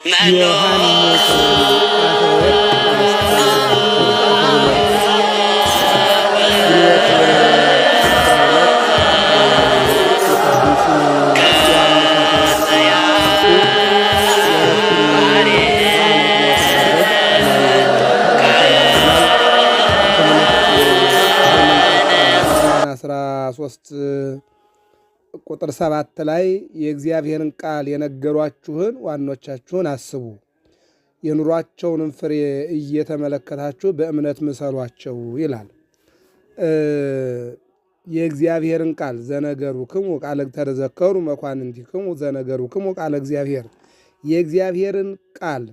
ዮሐንስ አፈወርቅ ያስተማራቸው ክፍል ግንቦት 12 የቅዱስ ዮሐንስ አፈወርቅ የሁለተኛው 13 ቁጥር 7 ላይ የእግዚአብሔርን ቃል የነገሯችሁን ዋኖቻችሁን አስቡ፣ የኑሯቸውንም ፍሬ እየተመለከታችሁ በእምነት ምሰሏቸው ይላል። የእግዚአብሔርን ቃል ዘነገሩክሙ ቃለ ተዘከሩ መኳንንቲክሙ ዘነገሩክሙ ቃለ እግዚአብሔር፣ የእግዚአብሔርን ቃል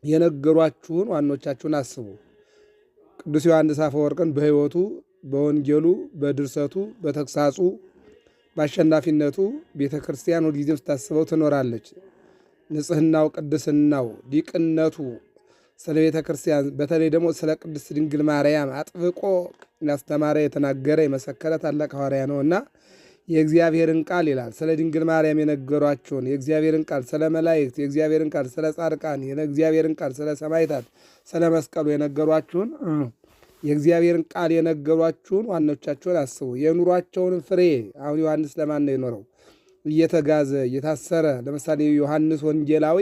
የነገሯችሁን ዋኖቻችሁን አስቡ። ቅዱስ ዮሐንስ አፈወርቅን በሕይወቱ በወንጌሉ በድርሰቱ በተግሳጹ በአሸናፊነቱ ቤተ ክርስቲያን ሁልጊዜም ስታስበው ትኖራለች። ንጽሕናው፣ ቅድስናው፣ ሊቅነቱ ስለ ቤተ ክርስቲያን በተለይ ደግሞ ስለ ቅድስት ድንግል ማርያም አጥብቆ ያስተማረ የተናገረ የመሰከረ ታላቅ ሐዋርያ ነውና የእግዚአብሔርን ቃል ይላል ስለ ድንግል ማርያም የነገሯችሁን የእግዚአብሔርን ቃል ስለ መላእክት የእግዚአብሔርን ቃል ስለ ጻድቃን የእግዚአብሔርን ቃል ስለ ሰማዕታት ስለ መስቀሉ የነገሯችሁን የእግዚአብሔርን ቃል የነገሯችሁን ዋኖቻችሁን አስቡ። የኑሯቸውን ፍሬ አሁን ዮሐንስ ለማን ነው የኖረው? እየተጋዘ እየታሰረ። ለምሳሌ ዮሐንስ ወንጌላዊ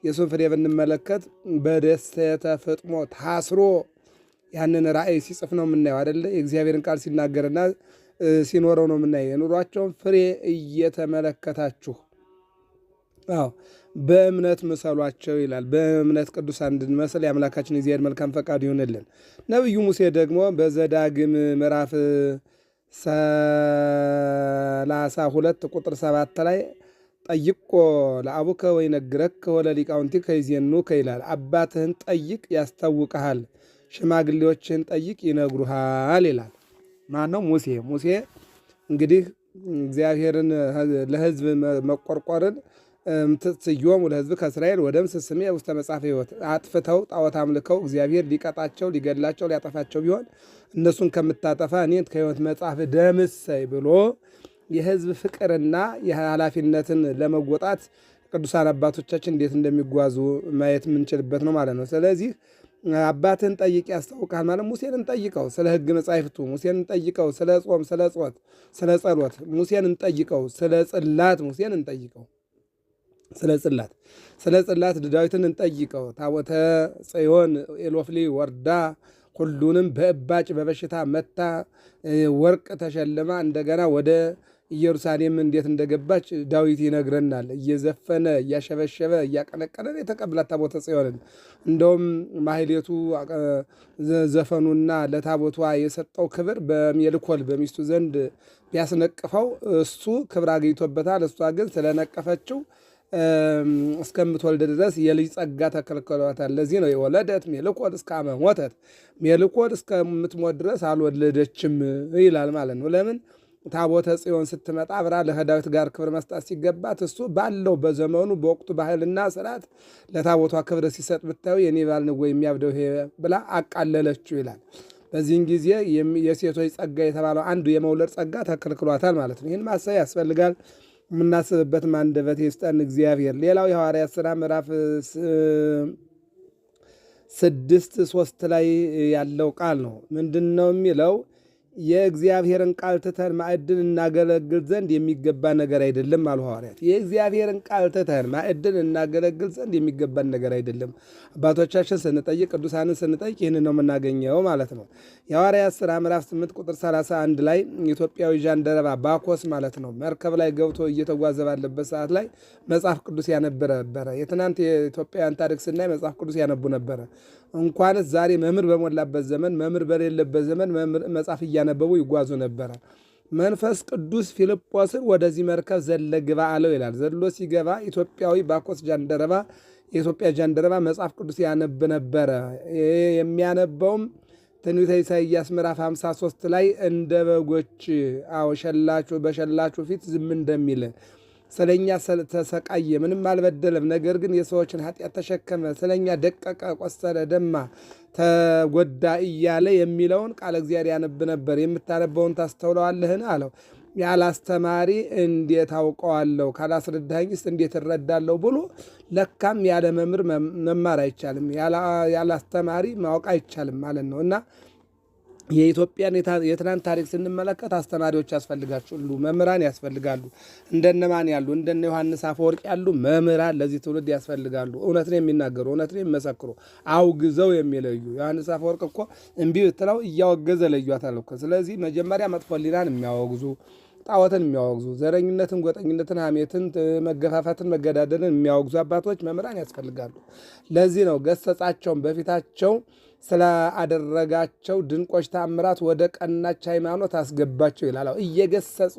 የሱን ፍሬ ብንመለከት በደስተ ፍጥሞ ታስሮ ያንን ራእይ ሲጽፍ ነው የምናየው አይደለ? የእግዚአብሔርን ቃል ሲናገርና ሲኖረው ነው የምናየው። የኑሯቸውን ፍሬ እየተመለከታችሁ በእምነት ምሰሏቸው ይላል። በእምነት ቅዱሳን እንድንመስል የአምላካችን እግዚአብሔር መልካም ፈቃድ ይሁንልን። ነቢዩ ሙሴ ደግሞ በዘዳግም ምዕራፍ 32 ቁጥር 7 ላይ ጠይቆ ለአቡከ ወይነግረከ ወለሊቃውንቲከ ይዜኑከ ይላል። አባትህን ጠይቅ ያስታውቅሃል፣ ሽማግሌዎችህን ጠይቅ ይነግሩሃል ይላል። ማን ነው? ሙሴ። ሙሴ እንግዲህ እግዚአብሔርን ለሕዝብ መቆርቆርን ትስዮም ለሕዝብ ከእስራኤል ወደምስ ስሜ ውስተ መጽሐፈ ሕይወት፣ አጥፍተው ጣዖት አምልከው እግዚአብሔር ሊቀጣቸው ሊገድላቸው ሊያጠፋቸው ቢሆን እነሱን ከምታጠፋ እኔን ከሕይወት መጽሐፍ ደምሰይ ብሎ የሕዝብ ፍቅርና የኃላፊነትን ለመወጣት ቅዱሳን አባቶቻችን እንዴት እንደሚጓዙ ማየት የምንችልበት ነው ማለት ነው። ስለዚህ አባትን ጠይቅ ያስታውቃል ማለት ሙሴን እንጠይቀው ስለ ሕግ መጻሕፍቱ፣ ሙሴን እንጠይቀው ስለ ጾም ስለ ጾት ስለ ጸሎት፣ ሙሴን እንጠይቀው ስለ ጽላት፣ ሙሴን እንጠይቀው ስለ ጽላት ዳዊትን እንጠይቀው። ታቦተ ጽዮን ኤሎፍሊ ወርዳ ሁሉንም በእባጭ በበሽታ መታ ወርቅ ተሸልማ እንደገና ወደ ኢየሩሳሌም እንዴት እንደገባች ዳዊት ይነግረናል። እየዘፈነ እያሸበሸበ እያቀነቀነ የተቀብላት ታቦተ ጽዮንን። እንደውም ማህሌቱ ዘፈኑና ለታቦቷ የሰጠው ክብር በሜልኮል በሚስቱ ዘንድ ቢያስነቅፈው እሱ ክብር አግኝቶበታል። እሷ ግን ስለነቀፈችው እስከምትወልድ ድረስ የልጅ ጸጋ ተከልክሏታል። ለዚህ ነው የወለደት ሜልኮል እስከ አመ ሞተት፣ ሜልኮል እስከምትሞት ድረስ አልወለደችም ይላል ማለት ነው። ለምን? ታቦተ ጽዮን ስትመጣ አብራ ከዳዊት ጋር ክብር መስጣት ሲገባት እሱ ባለው በዘመኑ በወቅቱ ባህልና ስርዓት ለታቦቷ ክብር ሲሰጥ ብታዩ የኔ ባል ነው የሚያብደው ብላ አቃለለችው ይላል። በዚህን ጊዜ የሴቶች ጸጋ የተባለው አንዱ የመውለድ ጸጋ ተከልክሏታል ማለት ነው። ይህን ማሰብ ያስፈልጋል። የምናስብበት አንደበት ይስጠን እግዚአብሔር። ሌላው የሐዋርያት ሥራ ምዕራፍ 6:3 ላይ ያለው ቃል ነው። ምንድን ነው የሚለው? የእግዚአብሔርን ቃል ትተን ማዕድን እናገለግል ዘንድ የሚገባ ነገር አይደለም አሉ ሐዋርያት። የእግዚአብሔርን ቃል ትተን ማዕድን እናገለግል ዘንድ የሚገባን ነገር አይደለም። አባቶቻችን ስንጠይቅ ቅዱሳንን ስንጠይቅ ይህን ነው የምናገኘው ማለት ነው። የሐዋርያት ሥራ ምዕራፍ 8 ቁጥር 31 ላይ ኢትዮጵያዊ ጃንደረባ ባኮስ ማለት ነው መርከብ ላይ ገብቶ እየተጓዘ ባለበት ሰዓት ላይ መጽሐፍ ቅዱስ ያነብ ነበረ። የትናንት የኢትዮጵያውያን ታሪክ ስናይ መጽሐፍ ቅዱስ ያነቡ ነበረ። እንኳንስ ዛሬ መምህር በሞላበት ዘመን መምህር በሌለበት ዘመን መጽሐፍ እያነበቡ ይጓዙ ነበረ። መንፈስ ቅዱስ ፊልጶስን ወደዚህ መርከብ ዘለ ግባ አለው ይላል። ዘሎ ሲገባ ኢትዮጵያዊ ባኮስ ጃንደረባ የኢትዮጵያ ጃንደረባ መጽሐፍ ቅዱስ ያነብ ነበረ። የሚያነበውም ትንቢተ ኢሳይያስ ምዕራፍ 53 ላይ እንደ በጎች በሸላቹ ፊት ዝም እንደሚል ስለኛ ተሰቃየ፣ ምንም አልበደለም፣ ነገር ግን የሰዎችን ኃጢአት ተሸከመ፣ ስለኛ ደቀቀ፣ ቆሰለ፣ ደማ፣ ተጎዳ እያለ የሚለውን ቃለ እግዚአብሔር ያነብ ነበር። የምታነበውን ታስተውለዋለህን አለው። ያላስተማሪ እንዴት አውቀዋለሁ ካላስረዳኝስ እንዴት እረዳለሁ ብሎ ለካም ያለ መምህር መማር አይቻልም፣ ያላስተማሪ ማወቅ አይቻልም ማለት ነው። እና የኢትዮጵያን የትናንት ታሪክ ስንመለከት አስተማሪዎች ያስፈልጋሉ፣ መምህራን ያስፈልጋሉ። እንደነማን ያሉ እንደነ ዮሐንስ አፈወርቅ ያሉ መምህራን ለዚህ ትውልድ ያስፈልጋሉ። እውነትን የሚናገሩ እውነትን የሚመሰክሩ አውግዘው የሚለዩ። ዮሐንስ አፈወርቅ እኮ እምቢ ብትለው እያወገዘ ለዩታል እኮ። ስለዚህ መጀመሪያ መጥፎ ሕሊናን የሚያወግዙ፣ ጣዖትን የሚያወግዙ፣ ዘረኝነትን፣ ጎጠኝነትን፣ ሐሜትን፣ መገፋፋትን፣ መገዳደልን የሚያወግዙ አባቶች መምህራን ያስፈልጋሉ። ለዚህ ነው ገሰጻቸውን በፊታቸው ስላደረጋቸው ድንቆች ተአምራት ወደ ቀናች ሃይማኖት አስገባቸው ይላል። እየገሰጹ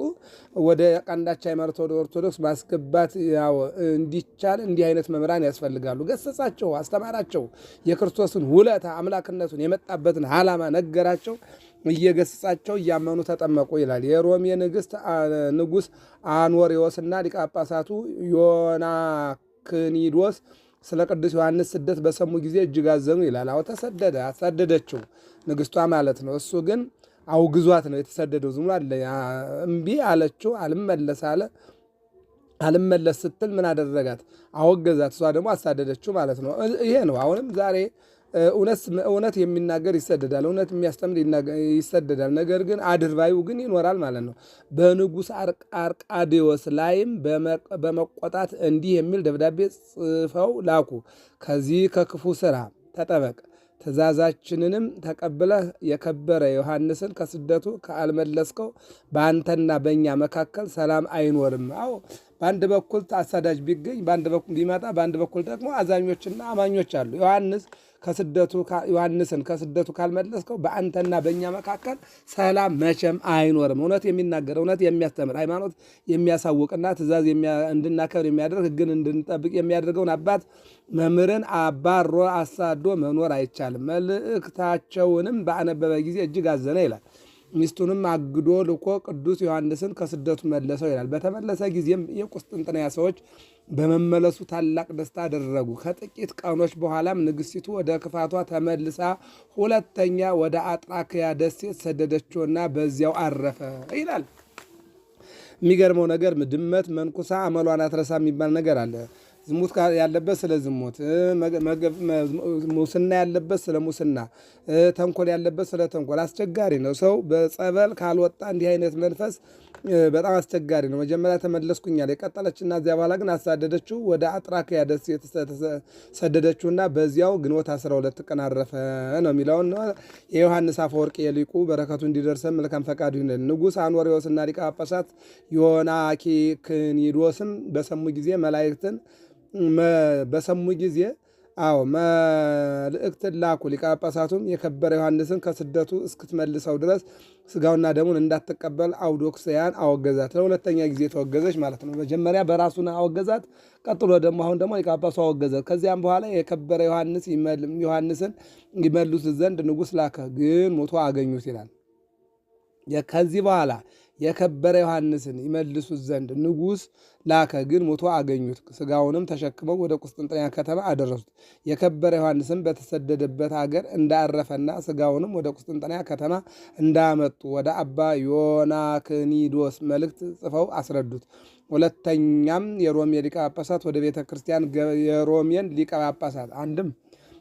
ወደ ቀናች ሃይማኖት ወደ ኦርቶዶክስ ማስገባት እንዲቻል እንዲህ አይነት መምህራን ያስፈልጋሉ። ገሰጻቸው፣ አስተማራቸው፣ የክርስቶስን ውለታ አምላክነቱን የመጣበትን ዓላማ ነገራቸው። እየገሰጻቸው እያመኑ ተጠመቁ ይላል። የሮሜ ንጉሥ አኖሬዎስና ሊቀ ጳጳሳቱ ዮናክኒዶስ ስለ ቅዱስ ዮሐንስ ስደት በሰሙ ጊዜ እጅግ አዘኑ ይላል። ተሰደደ፣ አሳደደችው ንግሥቷ ማለት ነው። እሱ ግን አውግዟት ነው የተሰደደው። ዝም አለ፣ እምቢ አለችው፣ አልመለስ አለ። አልመለስ ስትል ምን አደረጋት? አወገዛት። እሷ ደግሞ አሳደደችው ማለት ነው። ይሄ ነው አሁንም ዛሬ እውነት የሚናገር ይሰደዳል፣ እውነት የሚያስተምር ይሰደዳል። ነገር ግን አድርባዩ ግን ይኖራል ማለት ነው። በንጉሥ አርቃዴዎስ ላይም በመቆጣት እንዲህ የሚል ደብዳቤ ጽፈው ላኩ። ከዚህ ከክፉ ሥራ ተጠበቅ፣ ትእዛዛችንንም ተቀብለህ የከበረ ዮሐንስን ከስደቱ ካልመለስከው በአንተና በእኛ መካከል ሰላም አይኖርም። አዎ በአንድ በኩል አሳዳጅ ቢገኝ በአንድ በኩል ቢመጣ፣ በአንድ በኩል ደግሞ አዛኞችና አማኞች አሉ። ዮሐንስን ከስደቱ ካልመለስከው በአንተና በእኛ መካከል ሰላም መቼም አይኖርም። እውነት የሚናገር እውነት የሚያስተምር ሃይማኖት የሚያሳውቅና ትእዛዝ እንድናከብር የሚያደርግ ሕግን እንድንጠብቅ የሚያደርገውን አባት መምህርን አባሮ አሳዶ መኖር አይቻልም። መልእክታቸውንም በአነበበ ጊዜ እጅግ አዘነ ይላል። ሚስቱንም አግዶ ልኮ ቅዱስ ዮሐንስን ከስደቱ መለሰው ይላል። በተመለሰ ጊዜም የቁስጥንጥንያ ሰዎች በመመለሱ ታላቅ ደስታ አደረጉ። ከጥቂት ቀኖች በኋላም ንግሥቲቱ ወደ ክፋቷ ተመልሳ ሁለተኛ ወደ አጥራክያ ደሴት ሰደደችውና በዚያው አረፈ ይላል። የሚገርመው ነገር ድመት መንኩሳ አመሏን አትረሳ የሚባል ነገር አለ። ዝሙት ያለበት ስለ ዝሙት፣ ሙስና ያለበት ስለ ሙስና፣ ተንኮል ያለበት ስለ ተንኮል አስቸጋሪ ነው። ሰው በጸበል ካልወጣ እንዲህ አይነት መንፈስ በጣም አስቸጋሪ ነው። መጀመሪያ ተመለስኩኛል የቀጠለችና እዚያ በኋላ ግን አሳደደችው፣ ወደ አጥራክያ ደሴት ሰደደችውና በዚያው ግንቦት 12 ቀን አረፈ ነው የሚለውን የዮሐንስ አፈወርቅ የሊቁ በረከቱ እንዲደርሰን መልካም ፈቃዱ ይሁንልን። ንጉሥ አኖሬዎስና ሊቀ ጳጳሳት ዮናኪክኒዶስም በሰሙ ጊዜ መላእክትን በሰሙ ጊዜ መልእክትን ላኩ። ሊቀ ጳጳሳቱም የከበረ ዮሐንስን ከስደቱ እስክትመልሰው ድረስ ስጋውና ደሙን እንዳትቀበል አውዶክስያን አወገዛት። ለሁለተኛ ጊዜ ተወገዘች ማለት ነው። መጀመሪያ በራሱን አወገዛት፣ ቀጥሎ ደግሞ አሁን ደግሞ ሊቀ ጳጳሱ አወገዛት። ከዚያም በኋላ የከበረ ዮሐንስን ይመልሱት ዘንድ ንጉሥ ላከ፣ ግን ሞቶ አገኙት ይላል። ከዚህ በኋላ የከበረ ዮሐንስን ይመልሱት ዘንድ ንጉሥ ላከ፣ ግን ሞቶ አገኙት። ስጋውንም ተሸክመው ወደ ቁስጥንጥንያ ከተማ አደረሱት። የከበረ ዮሐንስን በተሰደደበት አገር እንዳረፈና ስጋውንም ወደ ቁስጥንጥንያ ከተማ እንዳመጡ ወደ አባ ዮናክኒዶስ መልእክት ጽፈው አስረዱት። ሁለተኛም የሮሜ ሊቀ ጳጳሳት ወደ ቤተ ክርስቲያን የሮሜን ሊቀ ጳጳሳት አንድም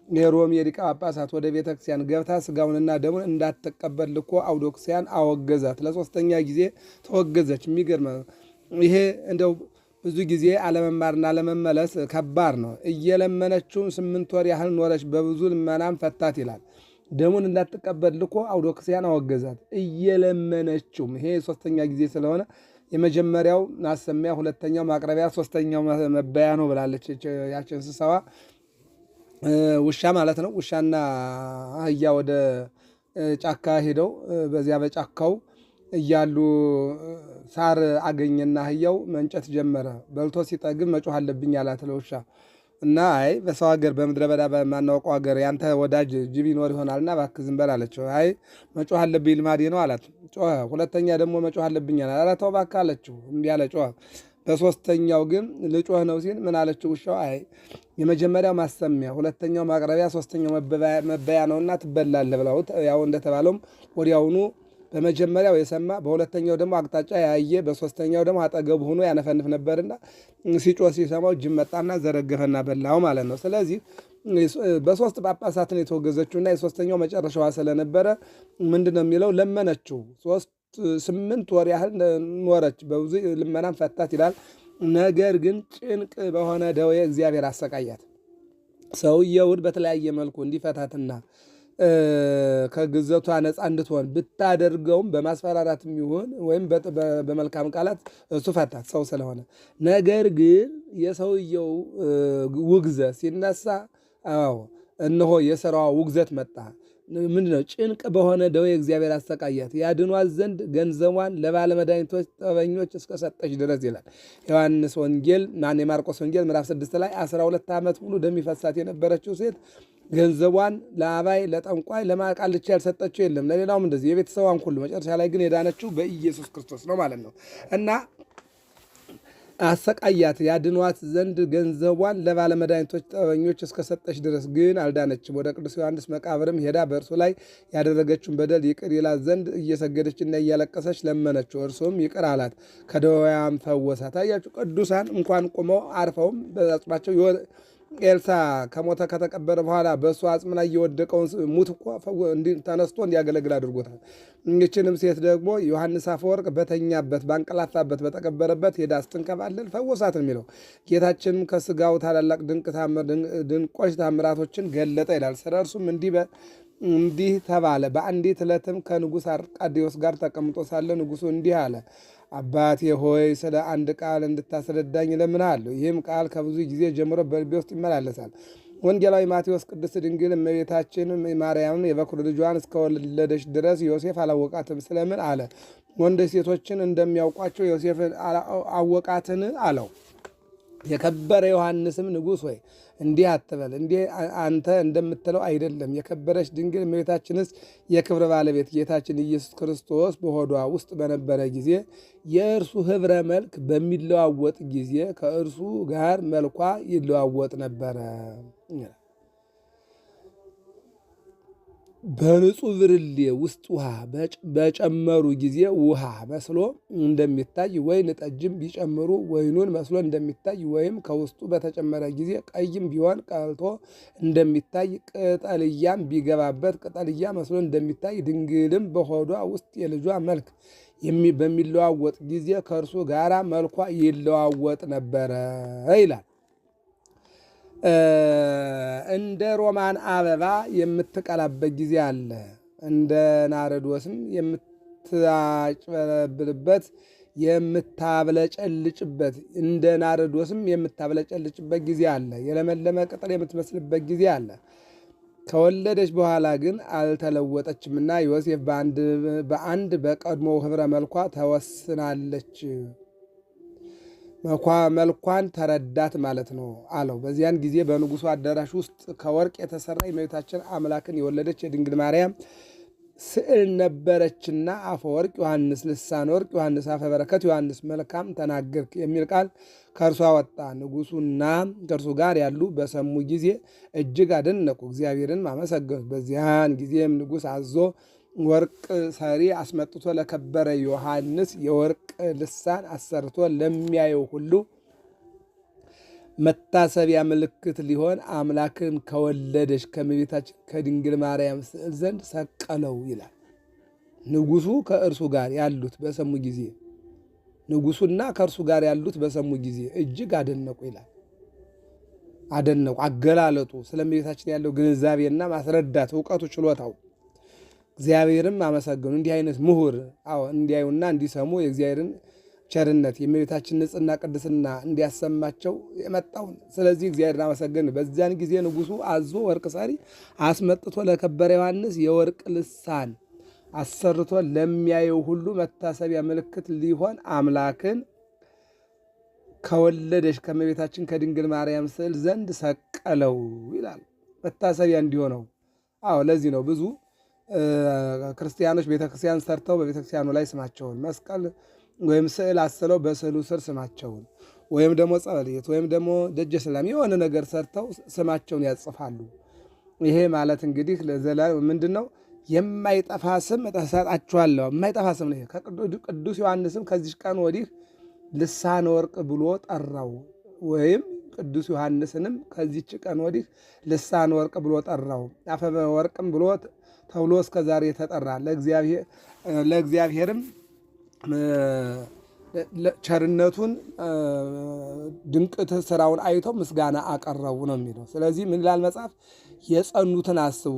የሮሜ ሊቀ ጳጳሳት ወደ ቤተ ክርስቲያን ገብታ ስጋውንና ደሙን እንዳትቀበል ልኮ አውዶክስያን አወገዛት። ለሶስተኛ ጊዜ ተወገዘች። የሚገርም ይሄ እንደው ብዙ ጊዜ አለመማርና አለመመለስ ከባድ ነው። እየለመነችውን 8 ወር ያህል ኖረች፣ በብዙ ልመናም ፈታት ይላል። ደሙን እንዳትቀበል ልኮ አውዶክስያን አወገዛት እየለመነችውም። ይሄ ሶስተኛ ጊዜ ስለሆነ የመጀመሪያው ማሰሚያ፣ ሁለተኛው ማቅረቢያ፣ ሶስተኛው መበያ ነው ብላለች ያችን እንስሳዋ ውሻ ማለት ነው። ውሻና አህያ ወደ ጫካ ሄደው በዚያ በጫካው እያሉ ሳር አገኘና አህያው መንጨት ጀመረ። በልቶ ሲጠግብ መጮህ አለብኝ አላት ለውሻ እና አይ በሰው ሀገር በምድረ በዳ በማናውቀው ሀገር ያንተ ወዳጅ ጅብ ይኖር ይሆናልና እባክህ ዝም በል አለችው። አይ መጮህ አለብኝ ልማዴ ነው አላት። ጮኸ። ሁለተኛ ደግሞ መጮህ አለብኝ አላት። ኧረ ተው እባክህ አለችው። እምቢ አለ፣ ጮኸ። በሶስተኛው ግን ልጮህ ነው ሲል ምን አለችው ውሻው? አይ የመጀመሪያው ማሰሚያ፣ ሁለተኛው ማቅረቢያ፣ ሶስተኛው መበያ ነውና ትበላለህ ብለውት ያው እንደተባለውም ወዲያውኑ በመጀመሪያው የሰማ በሁለተኛው ደግሞ አቅጣጫ ያየ በሶስተኛው ደግሞ አጠገቡ ሆኖ ያነፈንፍ ነበርና ሲጮህ ሲሰማው ጅብ መጣና ዘረገፈና በላው ማለት ነው። ስለዚህ በሶስት ጳጳሳትን የተወገዘችውና የሶስተኛው መጨረሻዋ ስለነበረ ምንድን ነው የሚለው ለመነችው። 8 ወር ያህል ኖረች፣ በብዙ ልመናም ፈታት ይላል። ነገር ግን ጭንቅ በሆነ ደዌ እግዚአብሔር አሰቃያት። ሰውየውን በተለያየ መልኩ እንዲፈታትና ከግዘቷ ነፃ እንድትሆን ብታደርገውም በማስፈራራትም ይሁን ወይም በመልካም ቃላት እሱ ፈታት ሰው ስለሆነ። ነገር ግን የሰውየው ውግዘት ሲነሳ እነሆ የሥራዋ ውግዘት መጣ። ምንድነው? ጭንቅ በሆነ ደዌ እግዚአብሔር አሰቃያት ያድኗት ዘንድ ገንዘቧን ለባለመድኃኒቶች ጠበኞች እስከሰጠች ድረስ ይላል ዮሐንስ ወንጌል የማርቆስ ወንጌል ምዕራፍ 6 ላይ 12 ዓመት ሙሉ ደም ይፈሳት የነበረችው ሴት ገንዘቧን ለአባይ ለጠንቋይ ለማቃልቻ ያልሰጠችው የለም። ለሌላውም እንደዚህ የቤተሰቧን ሁሉ መጨረሻ ላይ ግን የዳነችው በኢየሱስ ክርስቶስ ነው ማለት ነው። እና አሰቃያት ያድኗት ዘንድ ገንዘቧን ለባለመድኃኒቶች ጠበኞች እስከሰጠች ድረስ ግን አልዳነችም። ወደ ቅዱስ ዮሐንስ መቃብርም ሄዳ በእርሱ ላይ ያደረገችውን በደል ይቅር ይላት ዘንድ እየሰገደችና እያለቀሰች ለመነችው። እርሱም ይቅር አላት፣ ከደዌያም ፈወሳት። አያችሁ፣ ቅዱሳን እንኳን ቁመው አርፈውም በአጽማቸው ኤልሳ ከሞተ ከተቀበረ በኋላ በእሱ አጽም ላይ የወደቀውን ሙት እኮ ተነስቶ እንዲያገለግል አድርጎታል። ይህችንም ሴት ደግሞ ዮሐንስ አፈወርቅ በተኛበት ባንቀላፋበት በተቀበረበት ሄዳ ስትንከባለል ፈወሳት የሚለው ጌታችንም ከስጋው ታላላቅ ድንቆች ታምራቶችን ገለጠ ይላል። ስለ እርሱም እንዲህ ተባለ። በአንዲት ዕለትም ከንጉሥ አርቃዴዎስ ጋር ተቀምጦ ሳለ ንጉሡ እንዲህ አለ፣ አባቴ ሆይ ስለ አንድ ቃል እንድታስረዳኝ እለምንሃለሁ። ይህም ቃል ከብዙ ጊዜ ጀምሮ በልቤ ውስጥ ይመላለሳል። ወንጌላዊ ማቴዎስ ቅድስት ድንግል እመቤታችን ማርያምን የበኩር ልጇን እስከወለደች ድረስ ዮሴፍ አላወቃትም ስለምን አለ። ወንዶች ሴቶችን እንደሚያውቋቸው ዮሴፍን አወቃትን አለው። የከበረ ዮሐንስም ንጉሥ ሆይ እንዲህ አትበል፣ እንዲህ አንተ እንደምትለው አይደለም። የከበረች ድንግል እመቤታችንስ የክብር ባለቤት ጌታችን ኢየሱስ ክርስቶስ በሆዷ ውስጥ በነበረ ጊዜ የእርሱ ኅብረ መልክ በሚለዋወጥ ጊዜ ከእርሱ ጋር መልኳ ይለዋወጥ ነበረ። በንጹሕ ብርሌ ውስጥ ውሃ በጨመሩ ጊዜ ውሃ መስሎ እንደሚታይ፣ ወይን ጠጅም ቢጨምሩ ወይኑን መስሎ እንደሚታይ፣ ወይም ከውስጡ በተጨመረ ጊዜ ቀይም ቢሆን ቀልቶ እንደሚታይ፣ ቅጠልያም ቢገባበት ቅጠልያ መስሎ እንደሚታይ፣ ድንግልም በሆዷ ውስጥ የልጇ መልክ በሚለዋወጥ ጊዜ ከእርሱ ጋር መልኳ ይለዋወጥ ነበረ ይላል። እንደ ሮማን አበባ የምትቀላበት ጊዜ አለ። እንደ ናርዶስም የምታጭበረብርበት የምታብለጨልጭበት እንደ ናርዶስም የምታብለጨልጭበት ጊዜ አለ። የለመለመ ቅጠል የምትመስልበት ጊዜ አለ። ከወለደች በኋላ ግን አልተለወጠችምና ዮሴፍ በአንድ በቀድሞ ኅብረ መልኳ ተወስናለች። መልኳን ተረዳት ማለት ነው አለው። በዚያን ጊዜ በንጉሡ አዳራሽ ውስጥ ከወርቅ የተሰራ የእመቤታችን አምላክን የወለደች የድንግል ማርያም ስዕል ነበረችና አፈወርቅ ዮሐንስ ልሳነ ወርቅ ዮሐንስ አፈ በረከት ዮሐንስ መልካም ተናገርክ የሚል ቃል ከእርሷ ወጣ። ንጉሡና ከእርሱ ጋር ያሉ በሰሙ ጊዜ እጅግ አደነቁ፣ እግዚአብሔርን አመሰገኑት። በዚያን ጊዜም ንጉሥ አዞ ወርቅ ሰሪ አስመጥቶ ለከበረ ዮሐንስ የወርቅ ልሳን አሰርቶ ለሚያየው ሁሉ መታሰቢያ ምልክት ሊሆን አምላክን ከወለደች ከእመቤታችን ከድንግል ማርያም ስዕል ዘንድ ሰቀለው ይላል። ንጉሡ ከእርሱ ጋር ያሉት በሰሙ ጊዜ ንጉሡና ከእርሱ ጋር ያሉት በሰሙ ጊዜ እጅግ አደነቁ ይላል። አደነቁ፣ አገላለጡ ስለ እመቤታችን ያለው ግንዛቤና ማስረዳት እውቀቱ፣ ችሎታው እግዚአብሔርም አመሰገኑ። እንዲህ አይነት ምሁር እንዲያዩና እንዲሰሙ የእግዚአብሔርን ቸርነት የእመቤታችን ንጽሕና ቅድስና እንዲያሰማቸው የመጣውን ስለዚህ እግዚአብሔርን አመሰገኑ። በዚያን ጊዜ ንጉሡ አዞ ወርቅ ሰሪ አስመጥቶ ለከበረ ዮሐንስ የወርቅ ልሳን አሰርቶ ለሚያየው ሁሉ መታሰቢያ ምልክት ሊሆን አምላክን ከወለደች ከእመቤታችን ከድንግል ማርያም ስዕል ዘንድ ሰቀለው ይላል። መታሰቢያ እንዲሆነው። ለዚህ ነው ብዙ ክርስቲያኖች ቤተክርስቲያን ሰርተው በቤተክርስቲያኑ ላይ ስማቸውን መስቀል ወይም ስዕል አስለው በስዕሉ ስር ስማቸውን ወይም ደግሞ ጸበልየት ወይም ደግሞ ደጀ ሰላም የሆነ ነገር ሰርተው ስማቸውን ያጽፋሉ። ይሄ ማለት እንግዲህ ምንድን ነው? የማይጠፋ ስም እሰጣችኋለሁ። የማይጠፋ ስም ነው። ቅዱስ ዮሐንስም ከዚች ቀን ወዲህ ልሳነ ወርቅ ብሎ ጠራው። ወይም ቅዱስ ዮሐንስንም ከዚች ቀን ወዲህ ልሳነ ወርቅ ብሎ ጠራው። አፈ ወርቅም ብሎ ተብሎ እስከ ዛሬ ተጠራ። ለእግዚአብሔርም ቸርነቱን ድንቅ ስራውን አይተው ምስጋና አቀረቡ ነው የሚለው። ስለዚህ ምን ይላል መጽሐፍ? የጸኑትን አስቡ፣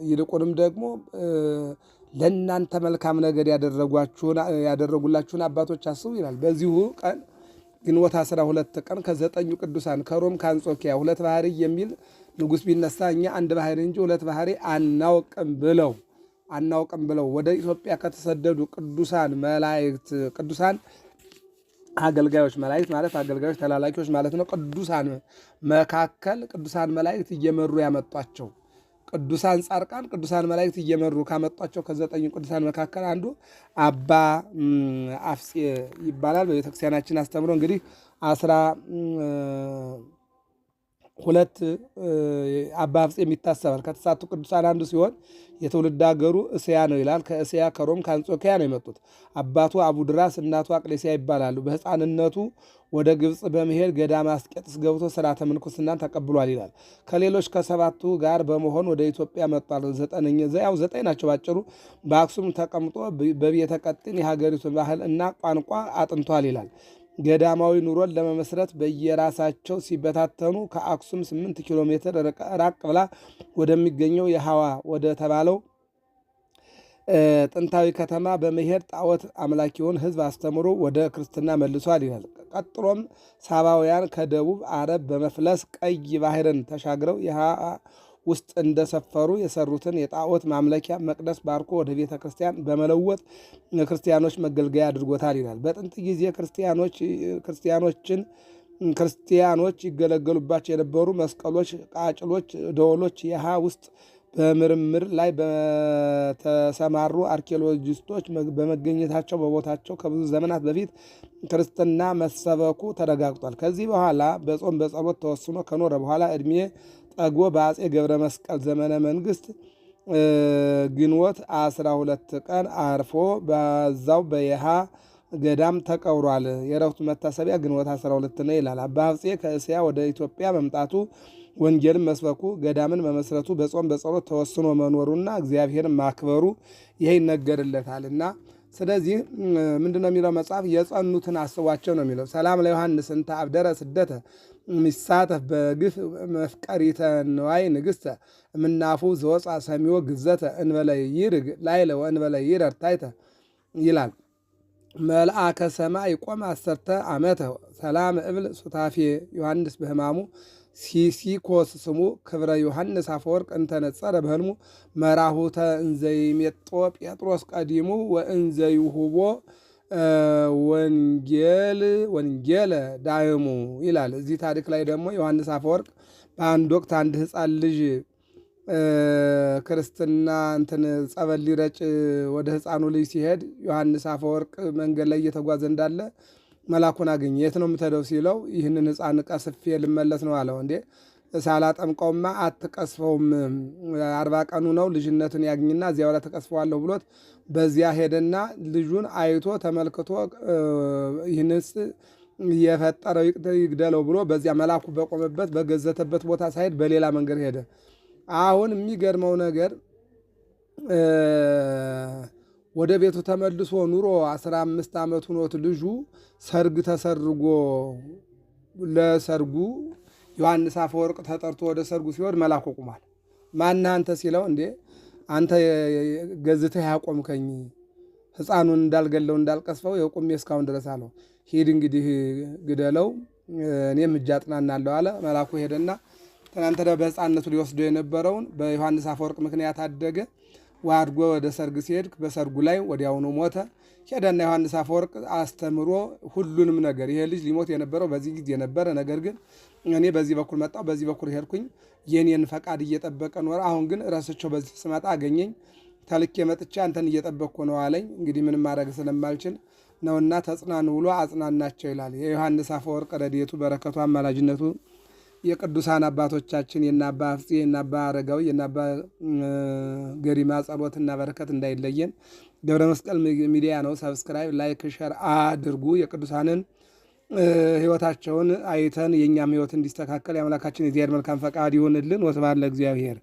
ይልቁንም ደግሞ ለእናንተ መልካም ነገር ያደረጉላችሁን አባቶች አስቡ ይላል። በዚሁ ቀን ግንቦት 12 ቀን ከ9 ቅዱሳን ከሮም ከአንጾኪያ ሁለት ባህሪ የሚል ንጉሥ ቢነሳ እኛ አንድ ባህሪ እንጂ ሁለት ባህሪ አናውቅም ብለው ወደ ኢትዮጵያ ከተሰደዱ ቅዱሳን መላእክት ቅዱሳን አገልጋዮች መላእክት ማለት አገልጋዮች ተላላኪዎች ማለት ነው። ቅዱሳን መካከል ቅዱሳን መላእክት እየመሩ ያመጧቸው ቅዱሳን ጻድቃን ቅዱሳን መላእክት እየመሩ ካመጧቸው ከ9 ቅዱሳን መካከል አንዱ አባ አፍጼ ይባላል። በቤተክርስቲያናችን አስተምሮ እንግዲህ 12 አባ አፍጼ የሚታሰባል። ከተሳቱ ቅዱሳን አንዱ ሲሆን የትውልድ ሀገሩ እስያ ነው ይላል። ከእስያ ከሮም ከአንጾኪያ ነው የመጡት። አባቱ አቡድራስ እናቱ አቅሌስያ ይባላሉ። በሕፃንነቱ ወደ ግብፅ በመሄድ ገዳመ አስቄጥስ ገብቶ ሥርዓተ ምንኩስናን ተቀብሏል ይላል። ከሌሎች ከ7ቱ ጋር በመሆን ወደ ኢትዮጵያ መጥቷል። 9 ናቸው ባጭሩ። በአክሱም ተቀምጦ በቤተ ቀጢን የሀገሪቱን ባህል እና ቋንቋ አጥንቷል ይላል። ገዳማዊ ኑሮን ለመመስረት በየራሳቸው ሲበታተኑ ከአክሱም 8 ኪሎ ሜትር ራቅ ብላ ወደሚገኘው የሐዋ ወደ ተባለው ጥንታዊ ከተማ በመሄድ ጣዖት አምላኪውን ሕዝብ አስተምሮ ወደ ክርስትና መልሷል ይላል። ቀጥሎም ሳባውያን ከደቡብ አረብ በመፍለስ ቀይ ባህርን ተሻግረው የሐዋ ውስጥ እንደሰፈሩ የሰሩትን የጣዖት ማምለኪያ መቅደስ ባርኮ ወደ ቤተ ክርስቲያን በመለወጥ ክርስቲያኖች መገልገያ አድርጎታል ይላል። በጥንት ጊዜ ክርስቲያኖች ይገለገሉባቸው የነበሩ መስቀሎች፣ ቃጭሎች፣ ደወሎች የሐ ውስጥ በምርምር ላይ በተሰማሩ አርኪኦሎጂስቶች በመገኘታቸው በቦታቸው ከብዙ ዘመናት በፊት ክርስትና መሰበኩ ተረጋግጧል። ከዚህ በኋላ በጾም በጸሎት ተወስኖ ከኖረ በኋላ ዕድሜ ጠግቦ በአፄ ገብረ መስቀል ዘመነ መንግስት ግንቦት 12 ቀን አርፎ በዛው በየሃ ገዳም ተቀብሯል። የዕረፍቱ መታሰቢያ ግንቦት 12 ነው ይላል። አባ አፍጼ ከእስያ ወደ ኢትዮጵያ መምጣቱ፣ ወንጌልን መስበኩ፣ ገዳምን መመስረቱ፣ በጾም በጸሎት ተወስኖ መኖሩና እግዚአብሔርን ማክበሩ ይሄ ይነገርለታልና ስለዚህ ምንድነው የሚለው መጽሐፍ? የጸኑትን አስቧቸው ነው የሚለው። ሰላም ለዮሐንስ እንተ አብደረ ስደተ ሚሳተፍ በግፍ መፍቀሪተ ንዋይ ንግሥተ እምናፉ ዘወፃ ሰሚዮ ግዘተ እንበለ ይርግ ላይለ ወእንበለ ይረር ታይተ ይላል። መልአከ ሰማይ ቆመ 10 ዓመተ ሰላም እብል ሱታፌ ዮሐንስ በህማሙ ሲሲኮስ ስሙ ክብረ ዮሐንስ አፈወርቅ እንተነጸረ በህልሙ መራሁተ እንዘይሜጦ ጴጥሮስ ቀዲሙ ወእንዘይሁቦ ወንጌለ ዳይሙ ይላል። እዚህ ታሪክ ላይ ደግሞ ዮሐንስ አፈወርቅ በአንድ ወቅት አንድ ሕፃን ልጅ ክርስትና ጸበል ሊረጭ ወደ ሕፃኑ ልጅ ሲሄድ ዮሐንስ አፈወርቅ መንገድ ላይ እየተጓዘ እንዳለ መላኩን አገኘ። የት ነው የምትሄደው ሲለው ይህንን ሕፃን ቀስፌ ልመለስ ነው አለው። እንዴ ሳላጠምቀውማ አትቀስፈውም፣ 40 ቀኑ ነው ልጅነትን ያግኝና እዚያው ላይ ተቀስፈዋለሁ ብሎት በዚያ ሄደና ልጁን አይቶ ተመልክቶ ይህንስ የፈጠረው ይግደለው ብሎ በዚያ መላኩ በቆመበት በገዘተበት ቦታ ሳይሄድ በሌላ መንገድ ሄደ። አሁን የሚገርመው ነገር ወደ ቤቱ ተመልሶ ኑሮ 15 ዓመት ሆኖት ልጁ ሰርግ ተሰርጎ ለሰርጉ ዮሐንስ አፈወርቅ ተጠርቶ ወደ ሰርጉ ሲወድ መላኩ ቁሟል። ማነህ አንተ ሲለው እንዴ አንተ ገዝተህ ያቆምከኝ ሕፃኑን እንዳልገለው እንዳልቀስፈው የቁሜ እስካሁን ድረስ አለው። ሂድ እንግዲህ ግደለው እኔም እጅ አጥናናለሁ አለ። መላኩ ሄደና ትናንት በሕፃንነቱ ሊወስዶ የነበረውን በዮሐንስ አፈወርቅ ምክንያት አደገ። አድጎ ወደ ሰርግ ሲሄድ በሰርጉ ላይ ወዲያውኑ ሞተ። ሄደና ዮሐንስ አፈወርቅ አስተምሮ ሁሉንም ነገር ይሄ ልጅ ሊሞት የነበረው በዚህ ጊዜ ነበረ፣ ነገር ግን እኔ በዚህ በኩል መጣሁ፣ በዚህ በኩል ሄድኩኝ፣ የኔን ፈቃድ እየጠበቀ ኖረ። አሁን ግን ረስቸው በዚህ ስመጣ አገኘኝ፣ ተልኬ መጥቻ አንተን እየጠበቅኩ ነው አለኝ። እንግዲህ ምንም ማድረግ ስለማልችል ነውና ተጽናኑ ብሎ አጽናናቸው ይላል። የዮሐንስ አፈወርቅ ረድኤቱ በረከቱ አማላጅነቱ የቅዱሳን አባቶቻችን የእነ አባ ፍፄ የእነ አባ አረጋዊ የእነ አባ ገሪማ ጸሎትና በረከት እንዳይለየን። ገብረ መስቀል ሚዲያ ነው። ሰብስክራይብ፣ ላይክ፣ ሸር አድርጉ። የቅዱሳንን ሕይወታቸውን አይተን የእኛም ሕይወት እንዲስተካከል የአምላካችን የእግዚአብሔር መልካም ፈቃድ ይሆንልን። ወስብሐት ለእግዚአብሔር።